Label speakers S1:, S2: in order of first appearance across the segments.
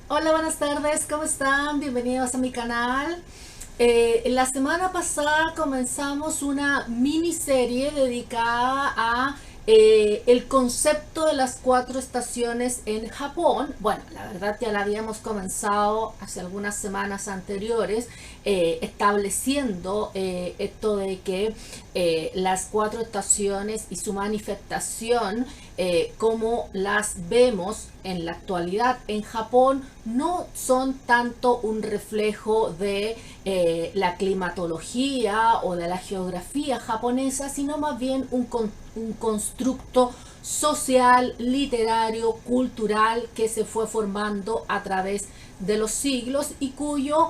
S1: Hola, buenas tardes, ¿cómo están? Bienvenidos a mi canal. La semana pasada comenzamos una miniserie dedicada a el concepto de las cuatro estaciones en Japón. Bueno, la verdad ya la habíamos comenzado hace algunas semanas anteriores, estableciendo esto de que las cuatro estaciones y su manifestación, como las vemos en la actualidad en Japón, no son tanto un reflejo de la climatología o de la geografía japonesa, sino más bien un constructo social, literario, cultural que se fue formando a través de los siglos y cuyo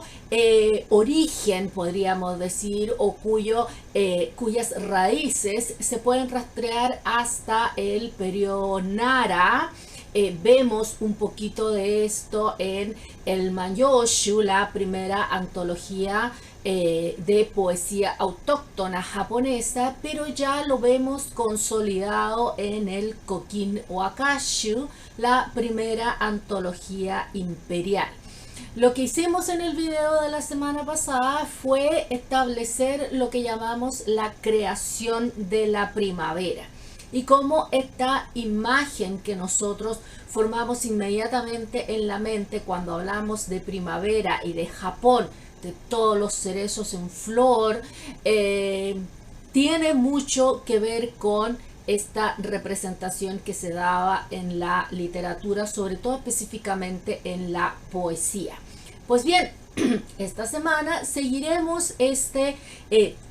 S1: origen, podríamos decir, o cuyas raíces se pueden rastrear hasta el periodo Nara. Vemos un poquito de esto en el Manyoshu, la primera antología de poesía autóctona japonesa, pero ya lo vemos consolidado en el Kokin Wakashu, la primera antología imperial. Lo que hicimos en el video de la semana pasada fue establecer lo que llamamos la creación de la primavera y cómo esta imagen que nosotros formamos inmediatamente en la mente cuando hablamos de primavera y de Japón, de todos los cerezos en flor, tiene mucho que ver con esta representación que se daba en la literatura, sobre todo específicamente en la poesía. Pues bien, esta semana seguiremos este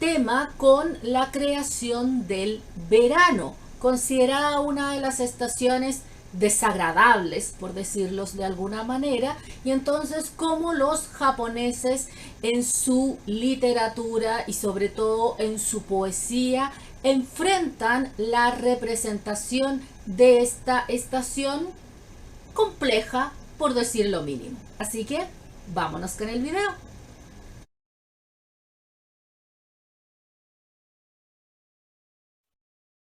S1: tema con la creación del verano, considerada una de las estaciones desagradables, por decirlos de alguna manera, y entonces cómo los japoneses en su literatura y sobre todo en su poesía enfrentan la representación de esta estación compleja, por decir lo mínimo. Así que vámonos con el video.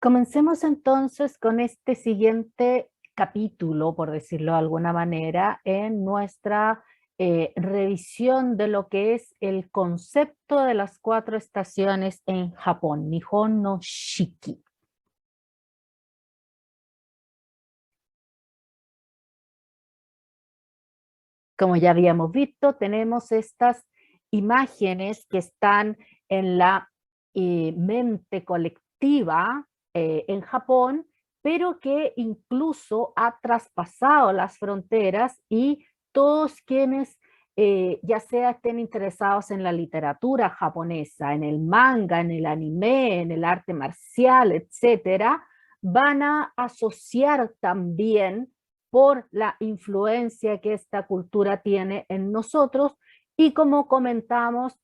S1: Comencemos entonces con este siguiente capítulo, por decirlo de alguna manera, en nuestra revisión de lo que es el concepto de las cuatro estaciones en Japón, Nihon no Shiki. Como ya habíamos visto, tenemos estas imágenes que están en la mente colectiva en Japón, pero que incluso ha traspasado las fronteras y todos quienes ya sea estén interesados en la literatura japonesa, en el manga, en el anime, en el arte marcial, etcétera, van a asociar también por la influencia que esta cultura tiene en nosotros y como comentamos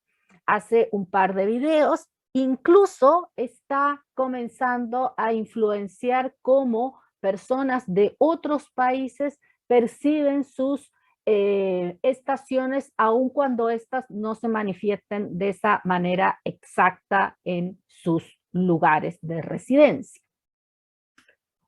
S1: hace un par de videos, incluso está comenzando a influenciar cómo personas de otros países perciben sus estaciones, aun cuando estas no se manifiesten de esa manera exacta en sus lugares de residencia.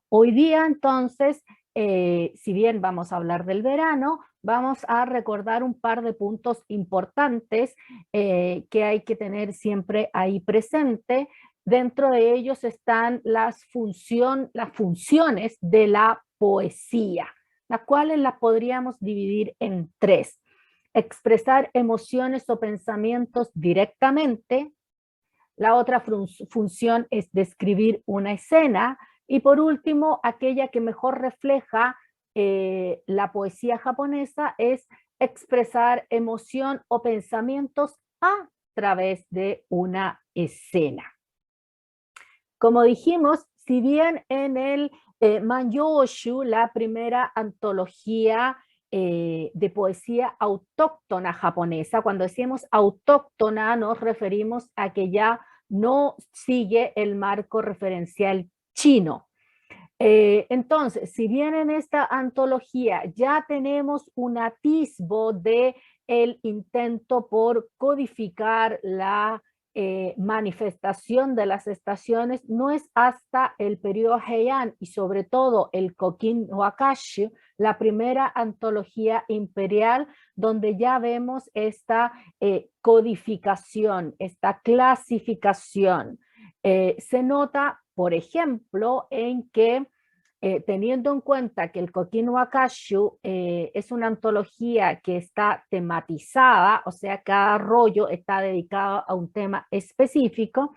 S1: Hoy día, entonces, si bien vamos a hablar del verano, vamos a recordar un par de puntos importantes que hay que tener siempre ahí presente. Dentro de ellos están las funciones de la poesía, las cuales las podríamos dividir en tres. Expresar emociones o pensamientos directamente. La otra función es describir una escena. Y por último, aquella que mejor refleja la poesía japonesa es expresar emoción o pensamientos a través de una escena. Como dijimos, si bien en el Manyoshu, la primera antología de poesía autóctona japonesa, cuando decimos autóctona nos referimos a que ya no sigue el marco referencial chino. Entonces, si bien en esta antología ya tenemos un atisbo de el intento por codificar la manifestación de las estaciones, no es hasta el periodo Heian y sobre todo el Kokin Wakashi, la primera antología imperial, donde ya vemos esta codificación, esta clasificación. Se nota, por ejemplo, en que teniendo en cuenta que el Kokin Wakashu es una antología que está tematizada, o sea, cada rollo está dedicado a un tema específico,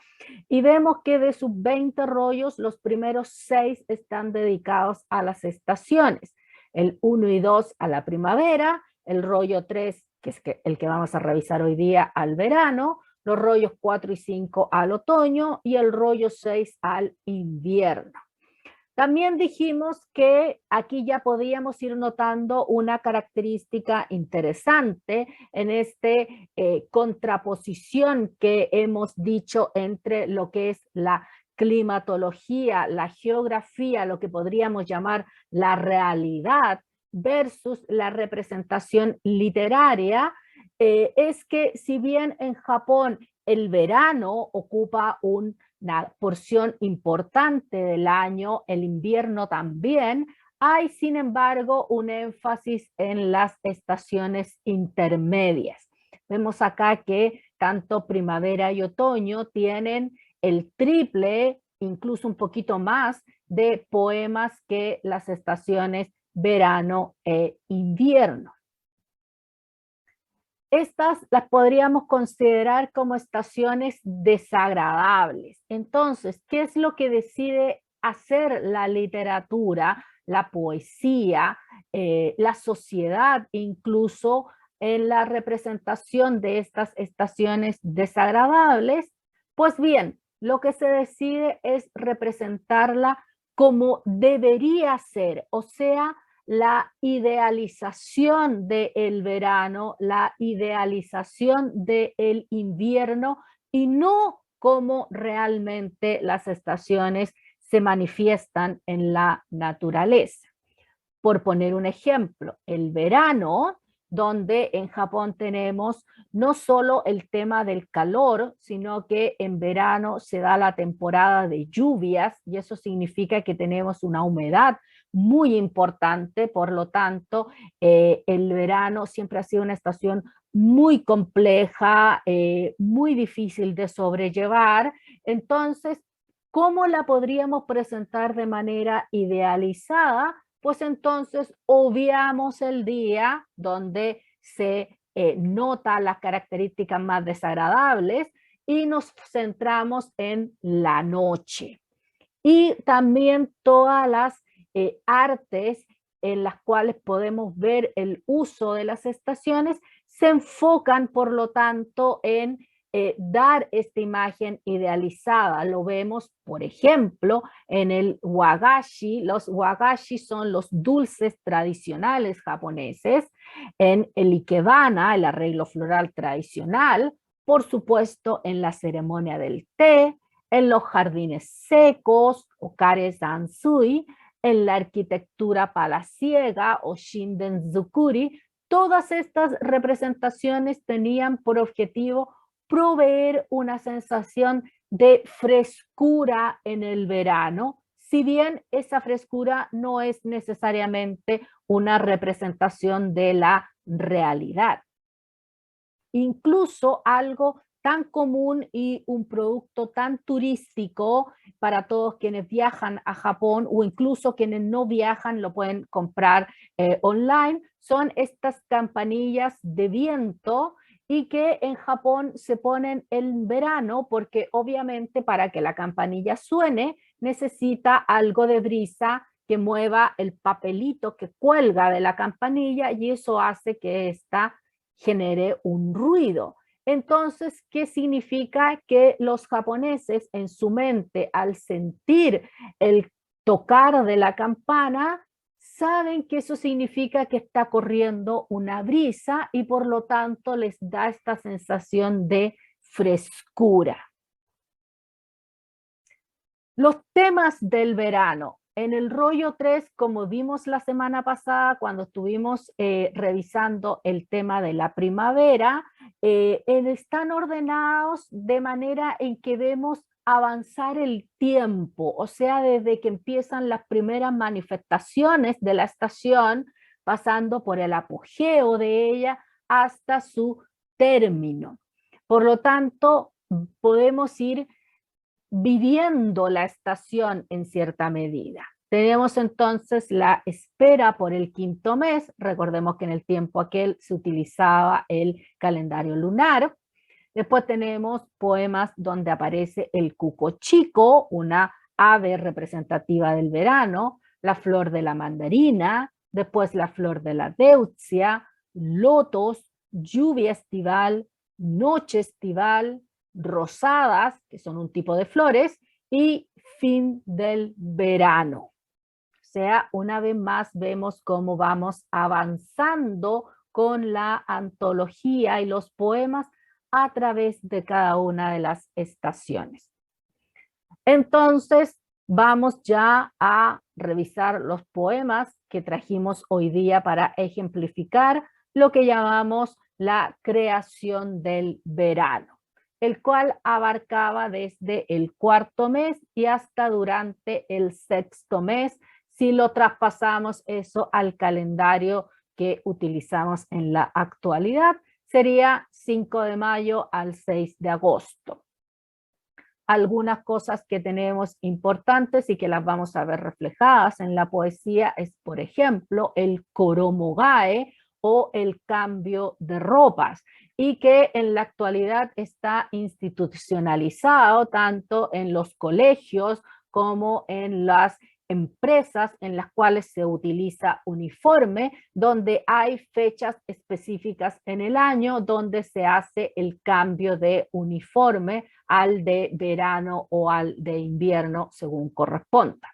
S1: y vemos que de sus 20 rollos, los primeros 6 están dedicados a las estaciones, el 1 y 2 a la primavera, el rollo 3, que es el que vamos a revisar hoy día, al verano, los rollos 4 y 5 al otoño y el rollo 6 al invierno. También dijimos que aquí ya podíamos ir notando una característica interesante en este contraposición que hemos dicho entre lo que es la climatología, la geografía, lo que podríamos llamar la realidad versus la representación literaria, es que si bien en Japón el verano ocupa una porción importante del año, el invierno también, hay sin embargo un énfasis en las estaciones intermedias. Vemos acá que tanto primavera y otoño tienen el triple, incluso un poquito más, de poemas que las estaciones verano e invierno. Estas las podríamos considerar como estaciones desagradables. Entonces, ¿qué es lo que decide hacer la literatura, la poesía, la sociedad, incluso en la representación de estas estaciones desagradables? Pues bien, lo que se decide es representarla como debería ser, o sea, la idealización del verano, la idealización del invierno y no como realmente las estaciones se manifiestan en la naturaleza. Por poner un ejemplo, el verano, donde en Japón tenemos no solo el tema del calor, sino que en verano se da la temporada de lluvias y eso significa que tenemos una humedad muy importante, por lo tanto, el verano siempre ha sido una estación muy compleja, muy difícil de sobrellevar. Entonces, ¿cómo la podríamos presentar de manera idealizada? Pues entonces obviamos el día donde se nota las características más desagradables y nos centramos en la noche. Y también todas las artes en las cuales podemos ver el uso de las estaciones se enfocan, por lo tanto, en dar esta imagen idealizada. Lo vemos, por ejemplo, en el wagashi. Los wagashi son los dulces tradicionales japoneses, en el ikebana, el arreglo floral tradicional, por supuesto, en la ceremonia del té, en los jardines secos, o kare zansui, en la arquitectura palaciega o shinden-zukuri. Todas estas representaciones tenían por objetivo proveer una sensación de frescura en el verano, si bien esa frescura no es necesariamente una representación de la realidad. Incluso algo tan común y un producto tan turístico para todos quienes viajan a Japón o incluso quienes no viajan lo pueden comprar online, son estas campanillas de viento y que en Japón se ponen en verano porque obviamente para que la campanilla suene necesita algo de brisa que mueva el papelito que cuelga de la campanilla y eso hace que ésta genere un ruido. Entonces, ¿qué significa? Que los japoneses en su mente, al sentir el tocar de la campana, saben que eso significa que está corriendo una brisa y por lo tanto les da esta sensación de frescura. Los temas del verano. En el rollo 3, como vimos la semana pasada cuando estuvimos revisando el tema de la primavera, están ordenados de manera en que vemos avanzar el tiempo, o sea, desde que empiezan las primeras manifestaciones de la estación, pasando por el apogeo de ella hasta su término. Por lo tanto, podemos ir viviendo la estación en cierta medida. Tenemos entonces la espera por el quinto mes. Recordemos que en el tiempo aquel se utilizaba el calendario lunar. Después tenemos poemas donde aparece el cuco chico, una ave representativa del verano, la flor de la mandarina, después la flor de la deutzia, lotos, lluvia estival, noche estival, rosadas, que son un tipo de flores, y fin del verano. O sea, una vez más vemos cómo vamos avanzando con la antología y los poemas a través de cada una de las estaciones. Entonces, vamos ya a revisar los poemas que trajimos hoy día para ejemplificar lo que llamamos la creación del verano, el cual abarcaba desde el cuarto mes y hasta durante el sexto mes, si lo traspasamos eso al calendario que utilizamos en la actualidad, sería 5 de mayo al 6 de agosto. Algunas cosas que tenemos importantes y que las vamos a ver reflejadas en la poesía es, por ejemplo, el koromogae o el cambio de ropas, y que en la actualidad está institucionalizado tanto en los colegios como en las empresas en las cuales se utiliza uniforme, donde hay fechas específicas en el año donde se hace el cambio de uniforme al de verano o al de invierno según corresponda.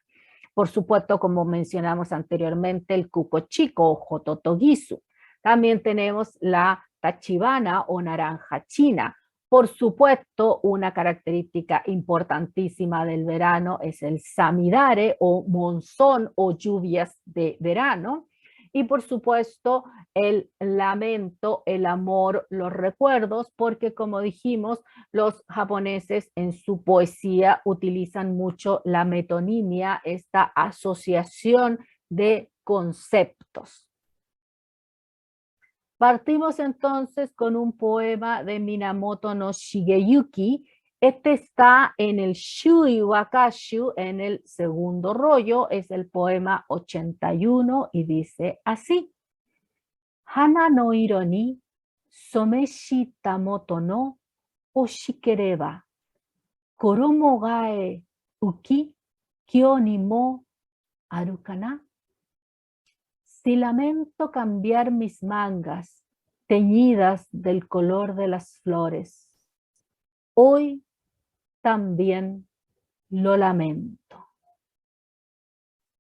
S1: Por supuesto, como mencionamos anteriormente, el cuco chico o jototogisu. También tenemos la tachibana o naranja china. Por supuesto, una característica importantísima del verano es el samidare o monzón o lluvias de verano. Y por supuesto, el lamento, el amor, los recuerdos, porque como dijimos, los japoneses en su poesía utilizan mucho la metonimia, esta asociación de conceptos. Partimos entonces con un poema de Minamoto no Shigeyuki. Este está en el Shui Wakashu, en el segundo rollo, es el poema 81 y dice así: Hana no iro ni someshita moto no oshikereba, koromo gae uki kyo ni mo aru kana. Si lamento cambiar mis mangas teñidas del color de las flores, hoy también lo lamento.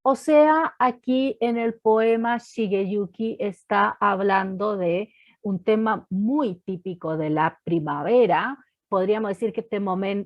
S1: O sea, aquí en el poema Shigeyuki está hablando de un tema muy típico de la primavera. Podríamos decir que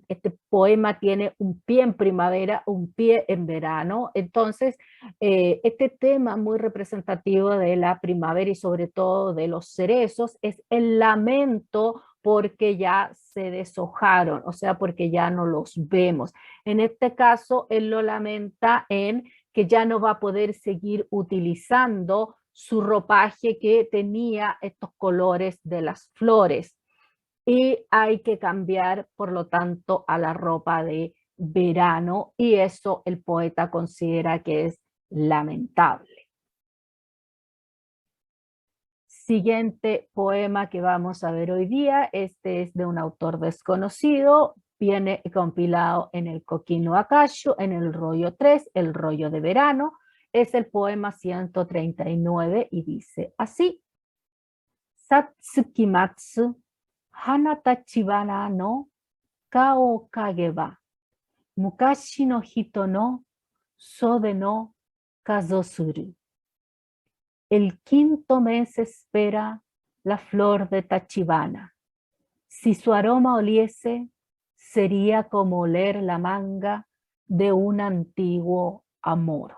S1: este poema tiene un pie en primavera, un pie en verano. Entonces, este tema muy representativo de la primavera y sobre todo de los cerezos es el lamento porque ya se deshojaron, o sea, porque ya no los vemos. En este caso, él lo lamenta en que ya no va a poder seguir utilizando su ropaje que tenía estos colores de las flores. Y hay que cambiar, por lo tanto, a la ropa de verano, y eso el poeta considera que es lamentable. Siguiente poema que vamos a ver hoy día, este es de un autor desconocido, viene compilado en el Kokino Akashu, en el rollo 3, el rollo de verano, es el poema 139 y dice así: Satsukimatsu hana tachibana no kao kage wa mukashi no hito no sode no kazosuru. El quinto mes espera la flor de tachibana. Si su aroma oliese, sería como oler la manga de un antiguo amor.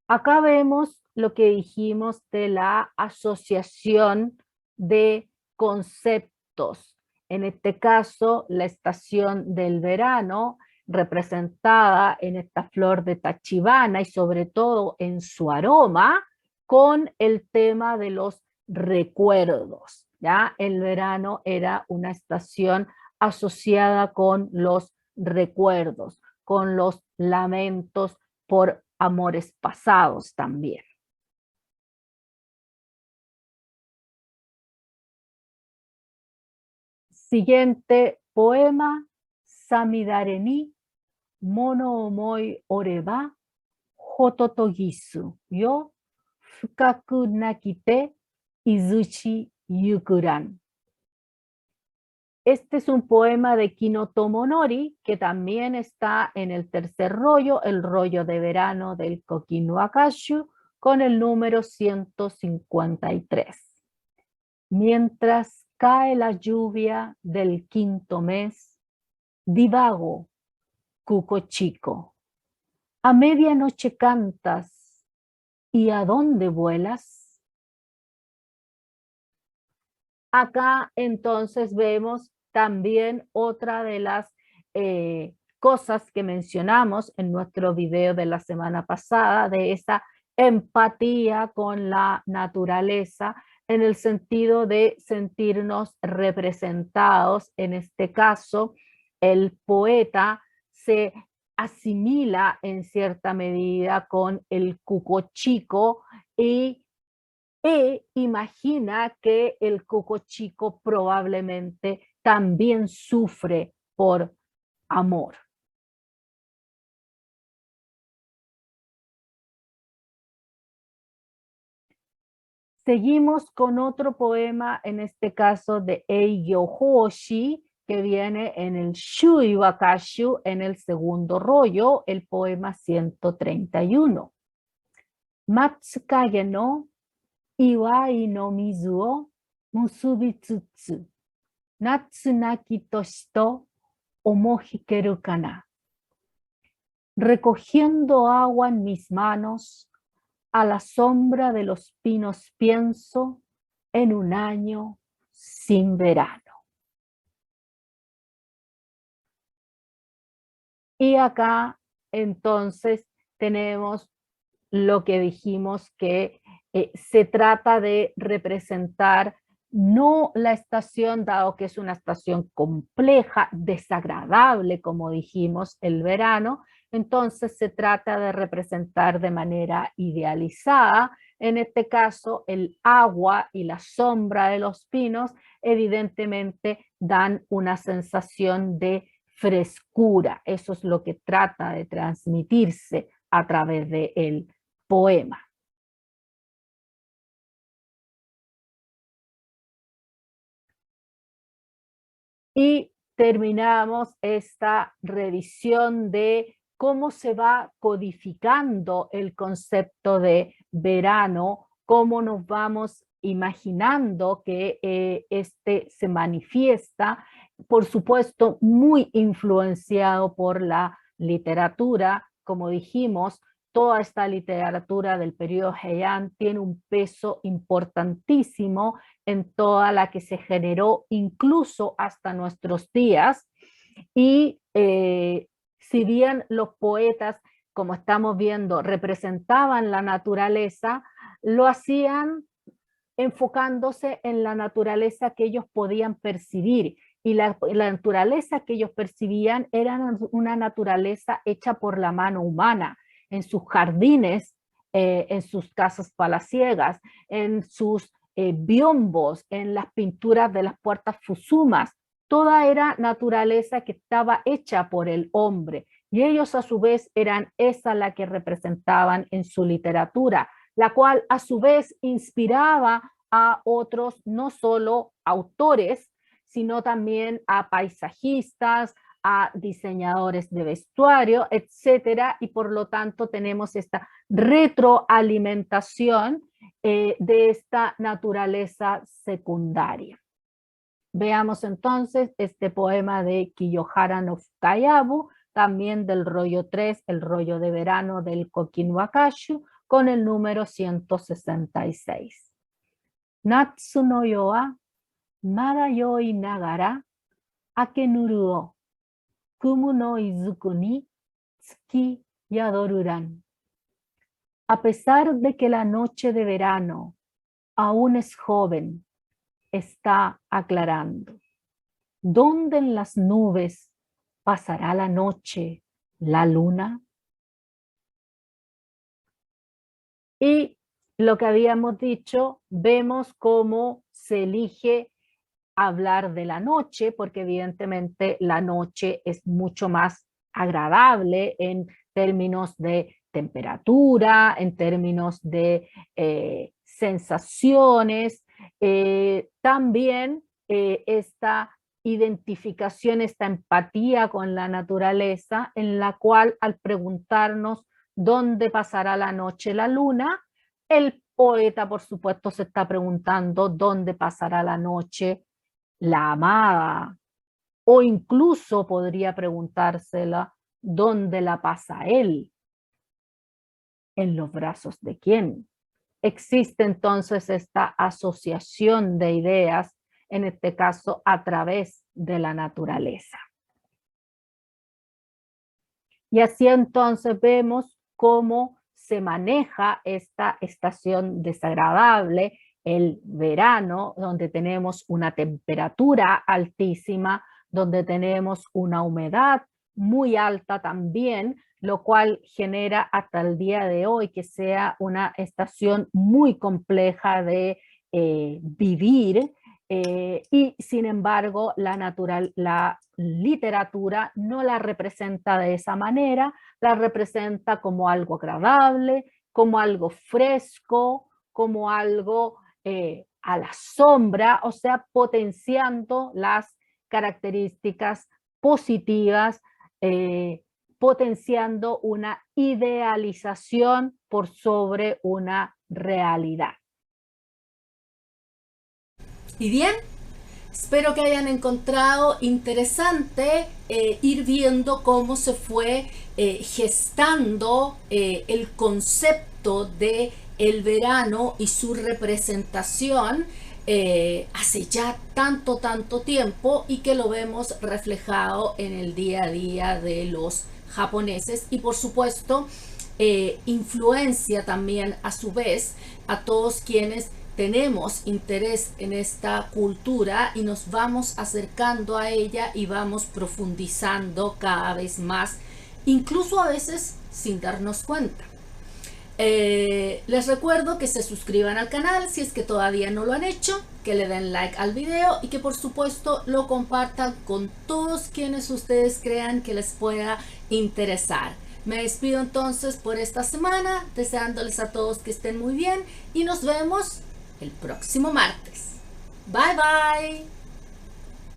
S1: Acá vemos lo que dijimos de la asociación de conceptos En este caso, la estación del verano, representada en esta flor de tachibana y sobre todo en su aroma, con el tema de los recuerdos. ¿Ya? El verano era una estación asociada con los recuerdos, con los lamentos por amores pasados también. Siguiente poema, Samidare ni mono omoi oreba hototogisu yo fukaku nakite izuchi yukuran. Este es un poema de Kino Tomonori que también está en el tercer rollo, el rollo de verano del Kokinu Akashu, con el número 153. Mientras cae la lluvia del quinto mes, divago, cuco chico. A medianoche cantas, ¿y a dónde vuelas? Acá entonces vemos también otra de las cosas que mencionamos en nuestro video de la semana pasada, de esa empatía con la naturaleza, en el sentido de sentirnos representados. En este caso, el poeta se asimila en cierta medida con el cuco chico e imagina que el cuco chico probablemente también sufre por amor. Seguimos con otro poema, en este caso de Eigyo Hoshi, que viene en el Shui Wakashu, en el segundo rollo, el poema 131. Matsukage no iwai no mizu o musubitsutsu, natsu naki toshi to omohikeru kana. Recogiendo agua en mis manos, a la sombra de los pinos pienso en un año sin verano. Y acá entonces tenemos lo que dijimos que se trata de representar no la estación, dado que es una estación compleja, desagradable, como dijimos, el verano, entonces se trata de representar de manera idealizada. En este caso, el agua y la sombra de los pinos evidentemente dan una sensación de frescura. Eso es lo que trata de transmitirse a través del poema. Y terminamos esta revisión de cómo se va codificando el concepto de verano, cómo nos vamos imaginando que este se manifiesta, por supuesto, muy influenciado por la literatura, como dijimos. Toda esta literatura del periodo Heian tiene un peso importantísimo en toda la que se generó incluso hasta nuestros días. Y si bien los poetas, como estamos viendo, representaban la naturaleza, lo hacían enfocándose en la naturaleza que ellos podían percibir. Y la naturaleza que ellos percibían era una naturaleza hecha por la mano humana, en sus jardines, en sus casas palaciegas, en sus biombos, en las pinturas de las puertas fusumas. Toda era naturaleza que estaba hecha por el hombre. Y ellos a su vez eran esa la que representaban en su literatura, la cual a su vez inspiraba a otros, no solo autores, sino también a paisajistas, a diseñadores de vestuario, etcétera, y por lo tanto tenemos esta retroalimentación de esta naturaleza secundaria. Veamos entonces este poema de Kiyohara no Fukayabu, también del rollo 3, el rollo de verano del Kokinu Akashu, con el número 166. Natsu no yo wa mada yoi nagara akenuru o kumu no izuku ni tsuki yadoruran. A pesar de que la noche de verano aún es joven, está aclarando. ¿Dónde en las nubes pasará la noche la luna? Y lo que habíamos dicho, vemos cómo se elige hablar de la noche, porque evidentemente la noche es mucho más agradable en términos de temperatura, en términos de sensaciones, también esta identificación, esta empatía con la naturaleza, en la cual al preguntarnos dónde pasará la noche la luna, el poeta, por supuesto, se está preguntando dónde pasará la noche la amada, o incluso podría preguntársela dónde la pasa él, en los brazos de quién. Existe entonces esta asociación de ideas, en este caso a través de la naturaleza. Y así entonces vemos cómo se maneja esta estación desagradable, el verano, donde tenemos una temperatura altísima, donde tenemos una humedad muy alta también, lo cual genera hasta el día de hoy que sea una estación muy compleja de vivir, y sin embargo la literatura no la representa de esa manera, la representa como algo agradable, como algo fresco, como algo a la sombra, o sea, potenciando las características positivas, potenciando una idealización por sobre una realidad.
S2: Y bien, espero que hayan encontrado interesante ir viendo cómo se fue gestando el concepto de el verano y su representación hace ya tanto tiempo, y que lo vemos reflejado en el día a día de los japoneses, y por supuesto influencia también a su vez a todos quienes tenemos interés en esta cultura y nos vamos acercando a ella y vamos profundizando cada vez más, incluso a veces sin darnos cuenta. Les recuerdo que se suscriban al canal si es que todavía no lo han hecho, que le den like al video y que por supuesto lo compartan con todos quienes ustedes crean que les pueda interesar. Me despido entonces por esta semana, deseándoles a todos que estén muy bien y nos vemos el próximo martes. Bye bye.